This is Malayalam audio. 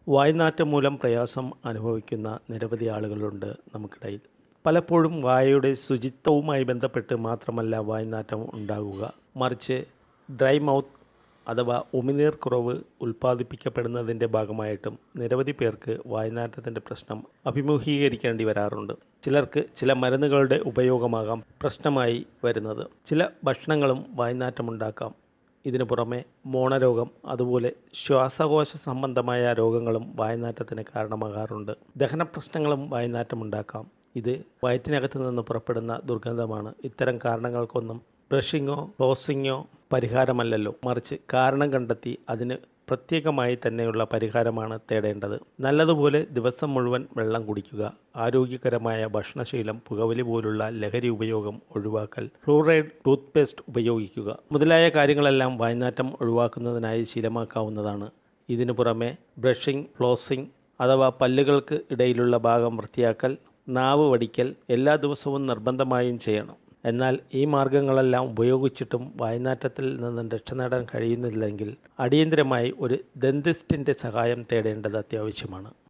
വായ്നാറ്റം മൂലം പ്രയാസം അനുഭവിക്കുന്ന നിരവധി ആളുകളുണ്ട് നമുക്കിടയിൽ. പലപ്പോഴും വായയുടെ ശുചിത്വവുമായി ബന്ധപ്പെട്ട് മാത്രമല്ല വായ്നാറ്റം ഉണ്ടാകുക, മറിച്ച് ഡ്രൈ മൗത്ത് അഥവാ ഉമിനീർ കുറവ് ഉൽപ്പാദിപ്പിക്കപ്പെടുന്നതിൻ്റെ ഭാഗമായിട്ടും നിരവധി പേർക്ക് വായ്നാറ്റത്തിൻ്റെ പ്രശ്നം അഭിമുഖീകരിക്കേണ്ടി വരാറുണ്ട്. ചിലർക്ക് ചില മരുന്നുകളുടെ ഉപയോഗമാകാം പ്രശ്നമായി വരുന്നത്. ചില ഭക്ഷണങ്ങളും വായ്നാറ്റമുണ്ടാക്കാം. ഇതിനു പുറമെ മോണരോഗം, അതുപോലെ ശ്വാസകോശ സംബന്ധമായ രോഗങ്ങളും വായ്നാറ്റത്തിന് കാരണമാകാറുണ്ട്. ദഹന പ്രശ്നങ്ങളും വായ്നാറ്റമുണ്ടാക്കാം. ഇത് വയറ്റിനകത്ത് നിന്ന് പുറപ്പെടുന്ന ദുർഗന്ധമാണ്. ഇത്തരം കാരണങ്ങൾക്കൊന്നും ബ്രഷിങ്ങോ ഫ്ലോസിങ്ങോ പരിഹാരമല്ലല്ലോ, മറിച്ച് കാരണം കണ്ടെത്തി അതിന് പ്രത്യേകമായി തന്നെയുള്ള പരിഹാരമാണ് തേടേണ്ടത്. നല്ലതുപോലെ ദിവസം മുഴുവൻ വെള്ളം കുടിക്കുക, ആരോഗ്യകരമായ ഭക്ഷണശീലം, പുകവലി പോലുള്ള ലഹരി ഉപയോഗം ഒഴിവാക്കൽ, ഫ്ലൂറൈഡ് ടൂത്ത് പേസ്റ്റ് ഉപയോഗിക്കുക മുതലായ കാര്യങ്ങളെല്ലാം വായ്നാറ്റം ഒഴിവാക്കുന്നതിനായി ശീലമാക്കാവുന്നതാണ്. ഇതിനു പുറമെ ബ്രഷിംഗ്, ഫ്ലോസിംഗ് അഥവാ പല്ലുകൾക്ക് ഇടയിലുള്ള ഭാഗം വൃത്തിയാക്കൽ, നാവ് വടിക്കൽ എല്ലാ ദിവസവും നിർബന്ധമായും ചെയ്യണം. എന്നാൽ ഈ മാർഗങ്ങളെല്ലാം ഉപയോഗിച്ചിട്ടും വായ്നാറ്റത്തിൽ നിന്നും രക്ഷ നേടാൻ കഴിയുന്നില്ലെങ്കിൽ അടിയന്തരമായി ഒരു ദന്തിസ്റ്റിൻ്റെ സഹായം തേടേണ്ടത് അത്യാവശ്യമാണ്.